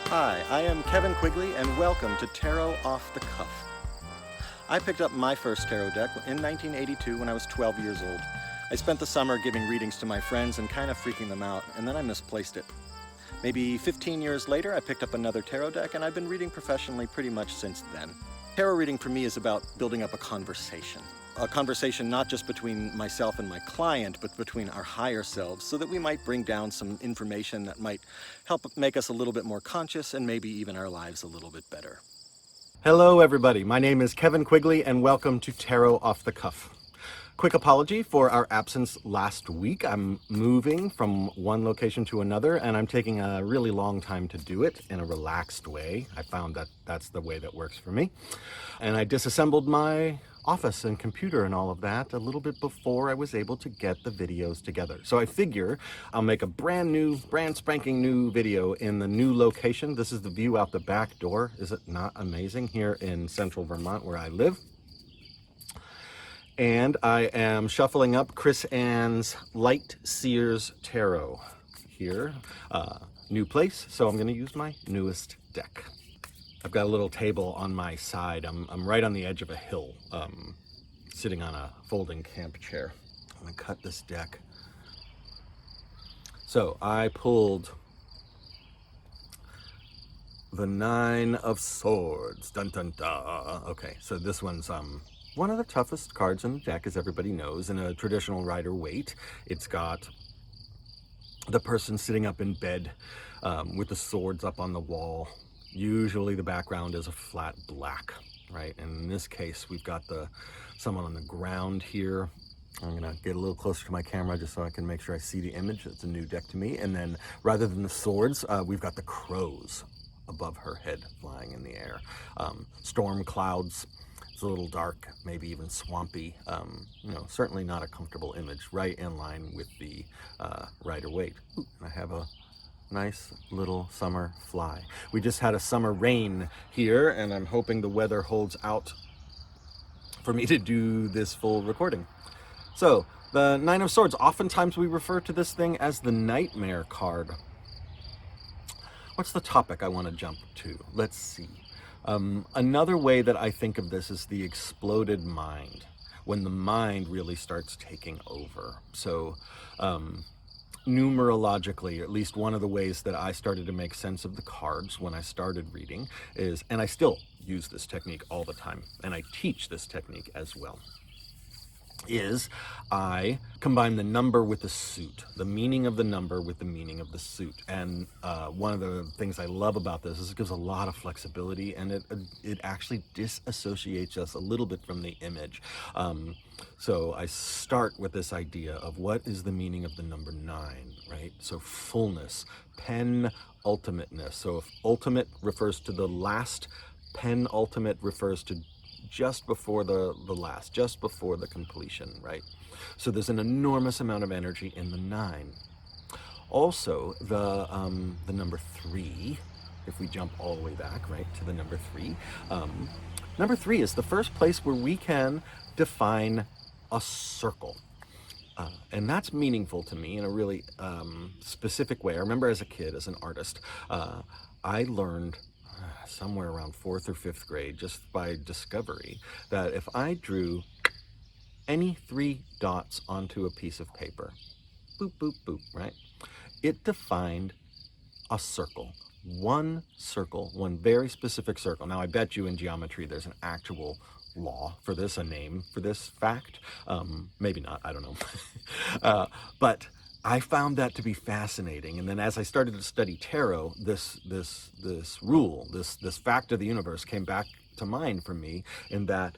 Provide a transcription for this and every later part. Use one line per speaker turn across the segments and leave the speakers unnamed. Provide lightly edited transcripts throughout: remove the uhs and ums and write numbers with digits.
Hi, I am Kevin Quigley, and welcome to Tarot Off the Cuff. I picked up my first tarot deck in 1982 when I was 12 years old. I spent the summer giving readings to my friends and kind of freaking them out, and then I misplaced it. Maybe 15 years later, I picked up another tarot deck, and I've been reading professionally pretty much since then. Tarot reading for me is about building up a conversation. A conversation not just between myself and my client, but between our higher selves, so that we might bring down some information that might help make us a little bit more conscious and maybe even our lives a little bit better. Hello everybody, my name is Kevin Quigley and welcome to Tarot Off the Cuff. Quick apology for our absence last week. I'm moving from one location to another and I'm taking a really long time to do it in a relaxed way. I found that that's the way that works for me. And I disassembled my office and computer and all of that a little bit before I was able to get the videos together. So I figure I'll make a brand spanking new video in the new location. This is the view out the back door. Is it not amazing? Here in central Vermont where I live. And I am shuffling up Chris Ann's Light Seer's Tarot here. New place, so I'm gonna use my newest deck. I've got a little table on my side. I'm right on the edge of a hill, sitting on a folding camp chair. I'm gonna cut this deck. So I pulled the Nine of Swords. Dun dun dun. Okay, so this one's one of the toughest cards in the deck, as everybody knows, in a traditional Rider-Waite. It's got the person sitting up in bed with the swords up on the wall. Usually the background is a flat black, right? And in this case, we've got someone on the ground here. I'm gonna get a little closer to my camera just so I can make sure I see the image. It's a new deck to me. And then rather than the swords, we've got the crows above her head flying in the air. Storm clouds. It's a little dark, maybe even swampy. Certainly not a comfortable image, right in line with the Rider-Waite. I have a nice little summer fly. We just had a summer rain here, and I'm hoping the weather holds out for me to do this full recording. So, the Nine of Swords, oftentimes we refer to this thing as the Nightmare card. What's the topic I want to jump to? Let's see. Another way that I think of this is the exploded mind, when the mind really starts taking over. So, numerologically, at least one of the ways that I started to make sense of the cards when I started reading is, and I still use this technique all the time, and I teach this technique as well, is I combine the number with the suit, the meaning of the number with the meaning of the suit. And one of the things I love about this is it gives a lot of flexibility, and it actually disassociates us a little bit from the image. So I start with this idea of what is the meaning of the number 9, right? So fullness, penultimateness. So if ultimate refers to the last, penultimate refers to just before the last, just before the completion, right? So there's an enormous amount of energy in the 9. Also, the number 3, if we jump all the way back, right, to the number 3, number 3 is the first place where we can define a circle. And that's meaningful to me in a really specific way. I remember as a kid, as an artist, I learned somewhere around 4th or 5th grade, just by discovery, that if I drew any 3 dots onto a piece of paper, boop, boop, boop, right? It defined a circle. One circle, one very specific circle. Now, I bet you in geometry there's an actual law for this, a name for this fact. Maybe not, I don't know. But I found that to be fascinating, and then as I started to study tarot, this rule, this fact of the universe came back to mind for me, in that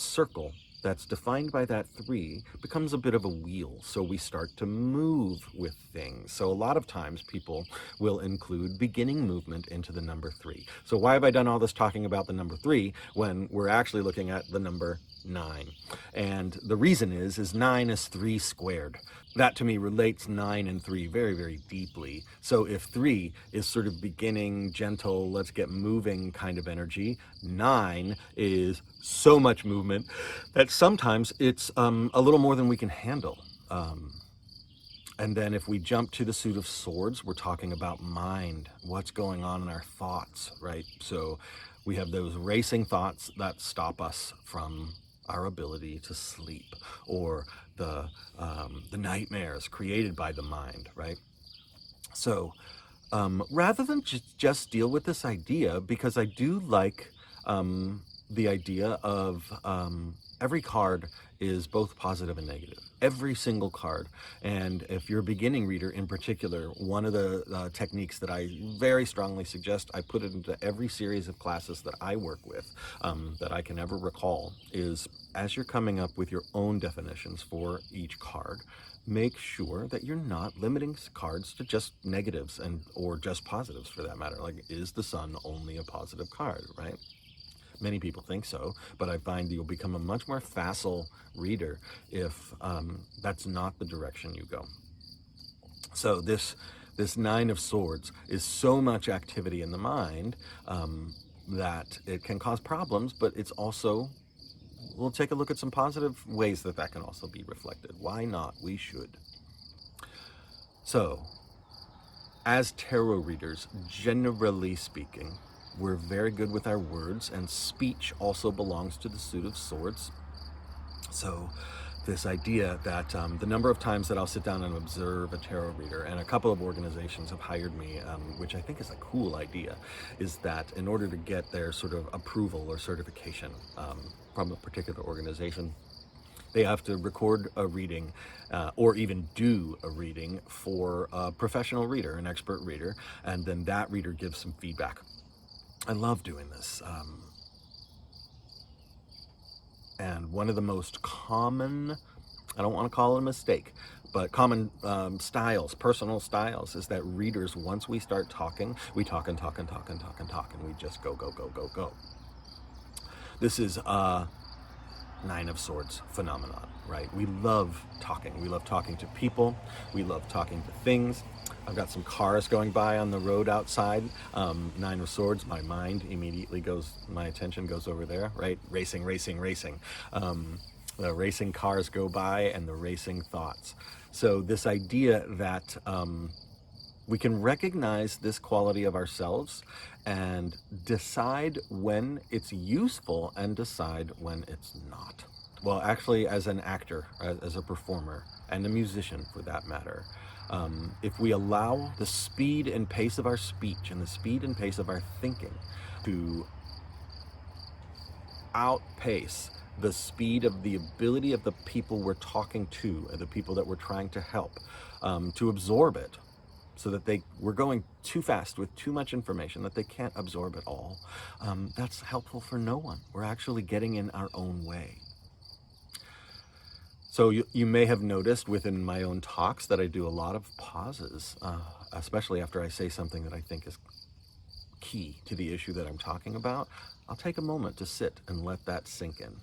circle that's defined by that 3 becomes a bit of a wheel. So we start to move with things. So a lot of times people will include beginning movement into the number 3. So why have I done all this talking about the number 3 when we're actually looking at the number 9? And the reason is 9 is 3 squared. That to me relates 9 and 3 very, very deeply. So if 3 is sort of beginning, gentle, let's get moving kind of energy, 9 is so much movement that sometimes it's a little more than we can handle. And then if we jump to the suit of swords, we're talking about mind, what's going on in our thoughts, right? So we have those racing thoughts that stop us from our ability to sleep, or the nightmares created by the mind, right? So rather than just deal with this idea, because I do like the idea of every card is both positive and negative. Every single card. And if you're a beginning reader in particular, one of the techniques that I very strongly suggest I put it into every series of classes that I work with, that I can ever recall, is as you're coming up with your own definitions for each card, make sure that you're not limiting cards to just negatives or just positives for that matter. Like, is the sun only a positive card, right? Many people think so, but I find you'll become a much more facile reader if that's not the direction you go. So this Nine of Swords is so much activity in the mind that it can cause problems, but it's also, we'll take a look at some positive ways that can also be reflected. Why not? We should. So, as tarot readers, generally speaking, we're very good with our words, and speech also belongs to the suit of swords. So this idea that the number of times that I'll sit down and observe a tarot reader, and a couple of organizations have hired me, which I think is a cool idea, is that in order to get their sort of approval or certification from a particular organization, they have to record a reading or even do a reading for a professional reader, an expert reader, and then that reader gives some feedback. I love doing this. And one of the most common, I don't want to call it a mistake, but common styles, personal styles, is that readers, once we start talking, we talk and talk and talk and talk and talk, and we just go, go, go, go, go. This is a Nine of Swords phenomenon, right? We love talking. We love talking to people. We love talking to things. I've got some cars going by on the road outside. Nine of Swords, my mind immediately goes, my attention goes over there, right? Racing, racing, racing. The racing cars go by and the racing thoughts. So this idea that we can recognize this quality of ourselves and decide when it's useful and decide when it's not. Well, actually, as an actor, as a performer, and a musician for that matter, if we allow the speed and pace of our speech and the speed and pace of our thinking to outpace the speed of the ability of the people we're talking to, the people that we're trying to help, to absorb it, so that we're going too fast with too much information that they can't absorb it all, that's helpful for no one. We're actually getting in our own way. So you may have noticed within my own talks that I do a lot of pauses, especially after I say something that I think is key to the issue that I'm talking about. I'll take a moment to sit and let that sink in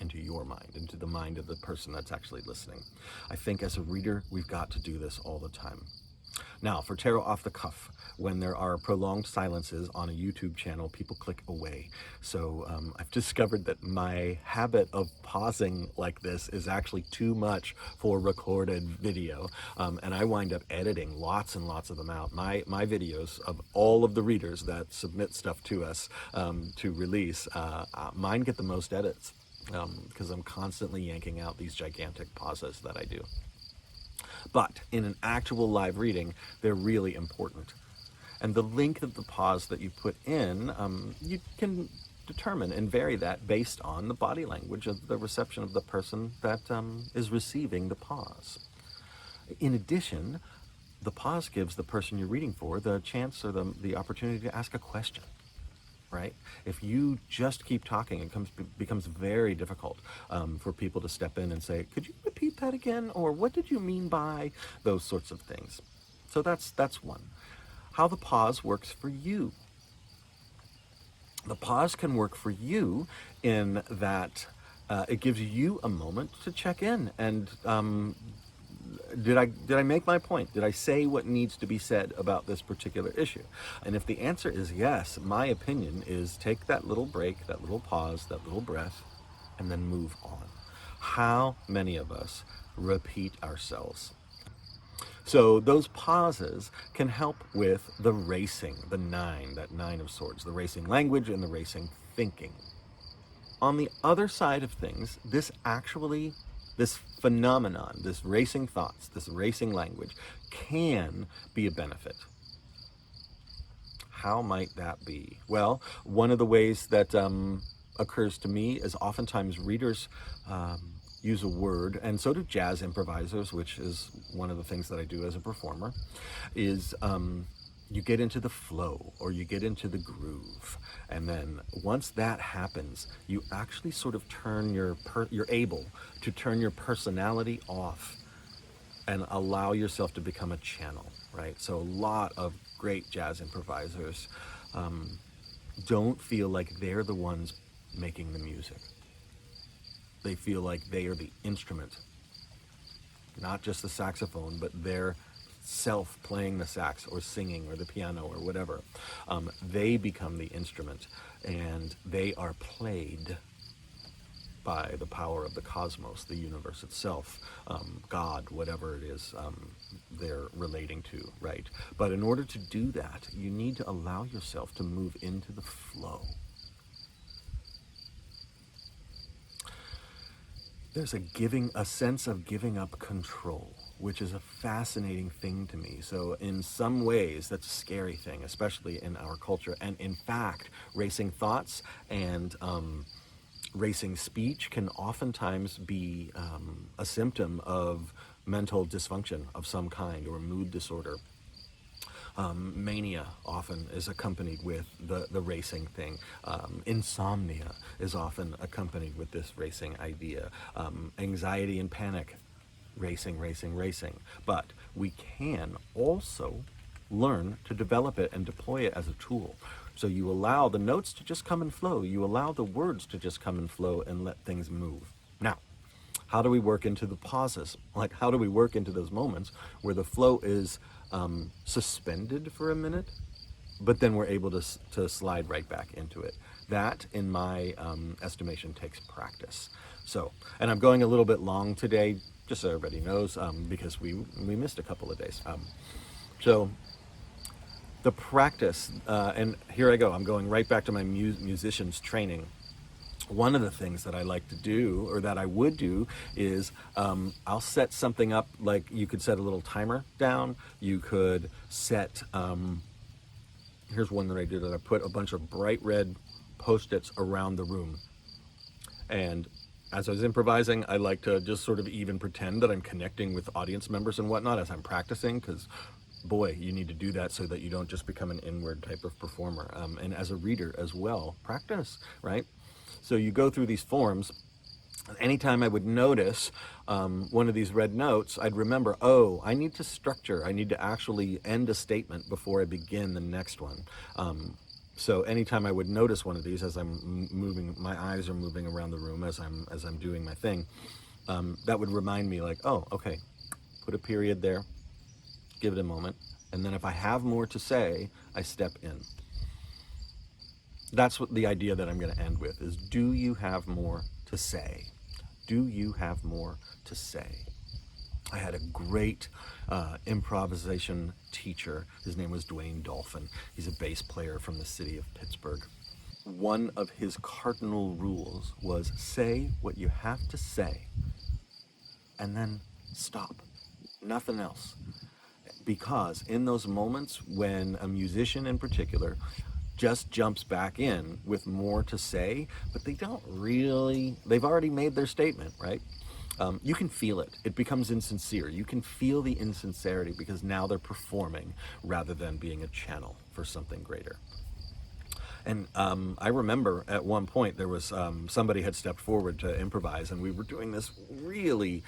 into your mind, into the mind of the person that's actually listening. I think as a reader, we've got to do this all the time. Now, for tarot off the cuff, when there are prolonged silences on a YouTube channel, people click away. So I've discovered that my habit of pausing like this is actually too much for recorded video, and I wind up editing lots and lots of them out. My videos of all of the readers that submit stuff to us to release, mine get the most edits because I'm constantly yanking out these gigantic pauses that I do. But in an actual live reading, they're really important. And the length of the pause that you put in, you can determine and vary that based on the body language of the reception of the person that is receiving the pause. In addition, the pause gives the person you're reading for the chance or the opportunity to ask a question. Right? If you just keep talking, it becomes very difficult for people to step in and say, could you repeat that again? Or what did you mean by those sorts of things? So that's one. How the pause works for you. The pause can work for you in that it gives you a moment to check in and did I make my point? Did I say what needs to be said about this particular issue? And if the answer is yes, my opinion is take that little break, that little pause, that little breath, and then move on. How many of us repeat ourselves? So those pauses can help with the racing, that nine of swords, the racing language and the racing thinking. On the other side of things, this phenomenon, this racing thoughts, this racing language, can be a benefit. How might that be? Well, one of the ways that occurs to me is oftentimes readers use a word, and so do jazz improvisers, which is one of the things that I do as a performer, is you get into the flow or you get into the groove. And then once that happens, you actually sort of you're able to turn your personality off and allow yourself to become a channel, right? So a lot of great jazz improvisers don't feel like they're the ones making the music. They feel like they are the instrument, not just the saxophone, but their self playing the sax or singing or the piano or whatever. They become the instrument, and they are played by the power of the cosmos, the universe itself, God, whatever it is they're relating to, right? But in order to do that, you need to allow yourself to move into the flow. There's a sense of giving up control, which is a fascinating thing to me. So in some ways, that's a scary thing, especially in our culture. And in fact, racing thoughts and racing speech can oftentimes be a symptom of mental dysfunction of some kind or mood disorder. Mania often is accompanied with the racing thing. Insomnia is often accompanied with this racing idea. Anxiety and panic, racing. But we can also learn to develop it and deploy it as a tool. So you allow the notes to just come and flow. You allow the words to just come and flow and let things move. Now, how do we work into the pauses? Like, how do we work into those moments where the flow is suspended for a minute, but then we're able to slide right back into it? That, in my estimation, takes practice. So, and I'm going a little bit long today, just so everybody knows, because we missed a couple of days. So the practice, and here I go, I'm going right back to my musician's training. One of the things that I like to do, or that I would do, is I'll set something up, like you could set a little timer down. You could set, here's one that I did, that I put a bunch of bright red Post-its around the room. And as I was improvising, I like to just sort of even pretend that I'm connecting with audience members and whatnot as I'm practicing, because boy, you need to do that so that you don't just become an inward type of performer. And as a reader as well, practice, right? So you go through these forms. Anytime I would notice one of these red notes, I'd remember, oh, I need to structure. I need to actually end a statement before I begin the next one. So anytime I would notice one of these, as I'm moving, my eyes are moving around the room as I'm doing my thing, that would remind me, like, oh, okay, put a period there, give it a moment, and then if I have more to say, I step in. That's what the idea that I'm going to end with is, do you have more to say? Do you have more to say? I had a great improvisation teacher. His name was Dwayne Dolphin. He's a bass player from the city of Pittsburgh. One of his cardinal rules was say what you have to say and then stop. Nothing else. Because in those moments when a musician in particular just jumps back in with more to say, but they've already made their statement, right? You can feel it. It becomes insincere. You can feel the insincerity because now they're performing rather than being a channel for something greater. And I remember at one point there was somebody had stepped forward to improvise, and we were doing this really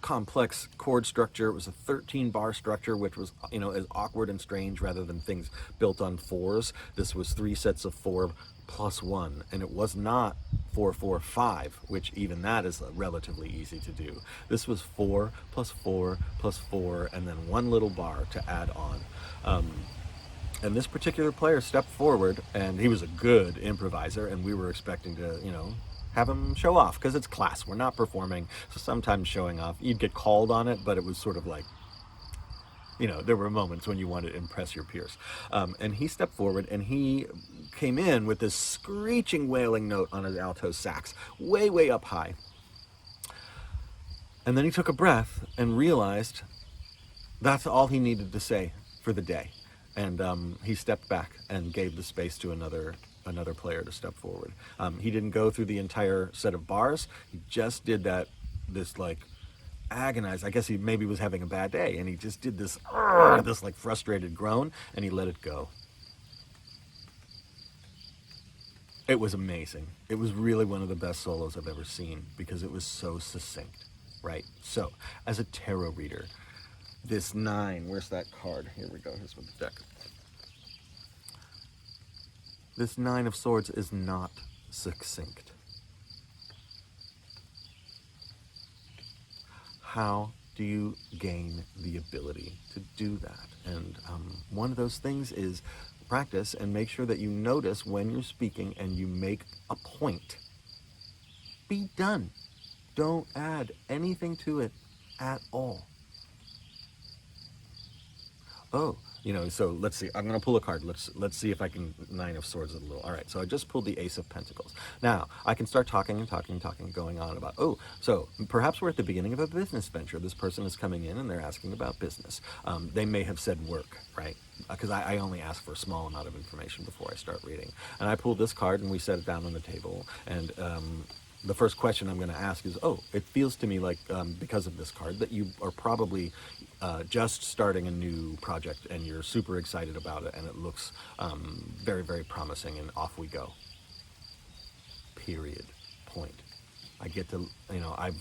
complex chord structure. It was a 13-bar structure, which was, as awkward and strange rather than things built on fours. This was 3 sets of 4 plus 1, and it was not 4, 4, 5, which even that is relatively easy to do. This was 4 plus 4 plus 4, and then 1 little bar to add on. And this particular player stepped forward, and he was a good improviser, and we were expecting to, have him show off, because it's class. We're not performing, so sometimes showing off, you'd get called on it, but it was sort of like, there were moments when you wanted to impress your peers. And he stepped forward and he came in with this screeching, wailing note on his alto sax, way, way up high. And then he took a breath and realized that's all he needed to say for the day. And he stepped back and gave the space to another player to step forward. He didn't go through the entire set of bars. He just did this like agonized, I guess he maybe was having a bad day, and he just did this like frustrated groan, and he let it go. It was amazing. It was really one of the best solos I've ever seen because it was so succinct, right? So, as a tarot reader, this 9, where's that card? Here we go, here's with the deck. This 9 of Swords is not succinct. How do you gain the ability to do that? And one of those things is practice and make sure that you notice when you're speaking and you make a point. Be done. Don't add anything to it at all. Oh, so let's see. I'm going to pull a card. Let's see if I can 9 of Swords a little. All right, so I just pulled the Ace of Pentacles. Now, I can start talking, going on about, so perhaps we're at the beginning of a business venture. This person is coming in and they're asking about business. They may have said work, right? Because I only ask for a small amount of information before I start reading. And I pulled this card and we set it down on the table. And the first question I'm going to ask is, it feels to me like, because of this card, that you are probably just starting a new project and you're super excited about it and it looks very, very promising, and off we go. Period. Point. I get to,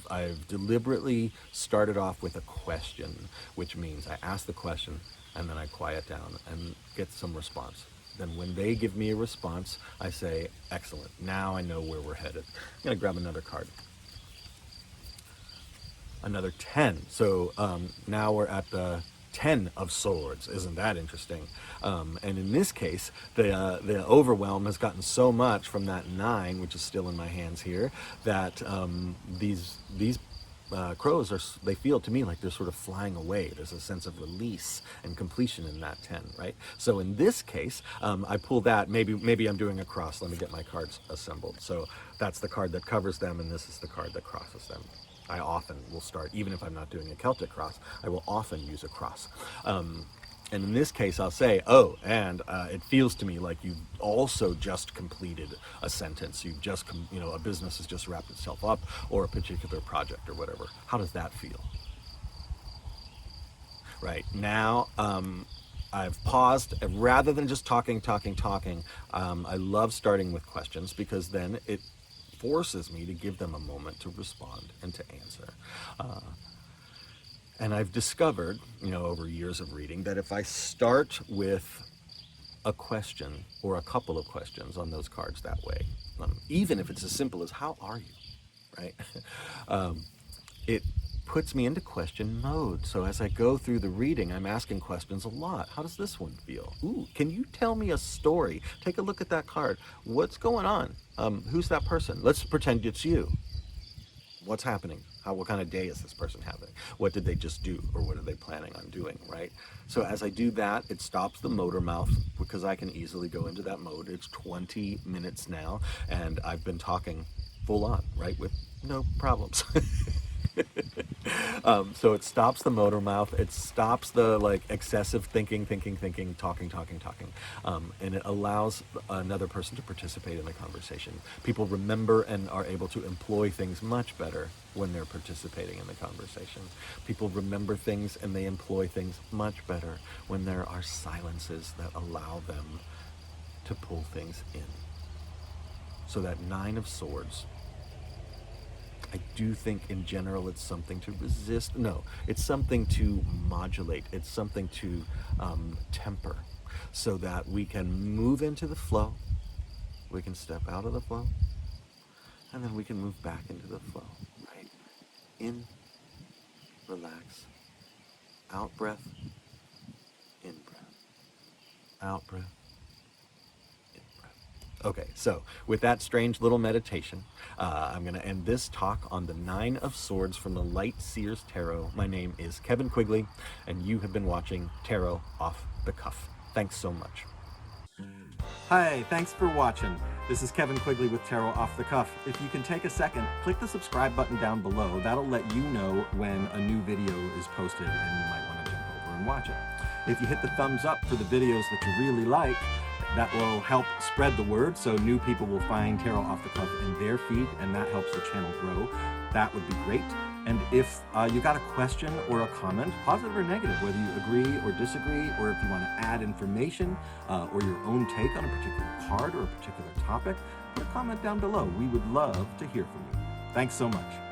I've deliberately started off with a question, which means I ask the question and then I quiet down and get some response. Then when they give me a response, I say, excellent, now I know where we're headed. I'm going to grab another card. Another 10. So now we're at the 10 of Swords. Isn't that interesting? And in this case, the overwhelm has gotten so much from that 9, which is still in my hands here, that these crows they feel to me like they're sort of flying away. There's a sense of release and completion in that 10, right? So in this case, I pull that. Maybe I'm doing a cross. Let me get my cards assembled. So that's the card that covers them, and this is the card that crosses them. I often will start, even if I'm not doing a Celtic cross, I will often use a cross. And in this case, I'll say, and it feels to me like you've also just completed a sentence. You've just, a business has just wrapped itself up, or a particular project or whatever. How does that feel? Right, now, I've paused. Rather than just talking, I love starting with questions because then it forces me to give them a moment to respond and to answer. And I've discovered, over years of reading, that if I start with a question or a couple of questions on those cards that way, even if it's as simple as, how are you, right? It puts me into question mode. So as I go through the reading, I'm asking questions a lot. How does this one feel? Ooh, can you tell me a story? Take a look at that card. What's going on? Who's that person? Let's pretend it's you. What's happening? What kind of day is this person having? What did they just do, or what are they planning on doing, right? So as I do that, it stops the Motormouth because I can easily go into that mode. It's 20 minutes now, and I've been talking full on, right, with no problems. So it stops the Motormouth. It stops the excessive thinking, talking, and it allows another person to participate in the conversation. People remember and are able to employ things much better when they're participating in the conversation. People remember things and they employ things much better when there are silences that allow them to pull things in. So that 9 of Swords, I do think in general it's something to resist. No, it's something to modulate. It's something to temper so that we can move into the flow. We can step out of the flow, and then we can move back into the flow, right? In, relax, out breath, in breath, out breath, in breath. Okay, so with that strange little meditation, I'm going to end this talk on the Nine of Swords from the Light Seer's Tarot. My name is Kevin Quigley, and you have been watching Tarot Off the Cuff. Thanks so much. Hi, thanks for watching. This is Kevin Quigley with Tarot Off the Cuff. If you can take a second, click the subscribe button down below. That'll let you know when a new video is posted and you might want to jump over and watch it. If you hit the thumbs up for the videos that you really like, that will help spread the word so new people will find Tarot Off the Cuff in their feed, and that helps the channel grow. That would be great. And if you got a question or a comment, positive or negative, whether you agree or disagree, or if you want to add information or your own take on a particular card or a particular topic, put a comment down below. We would love to hear from you. Thanks so much.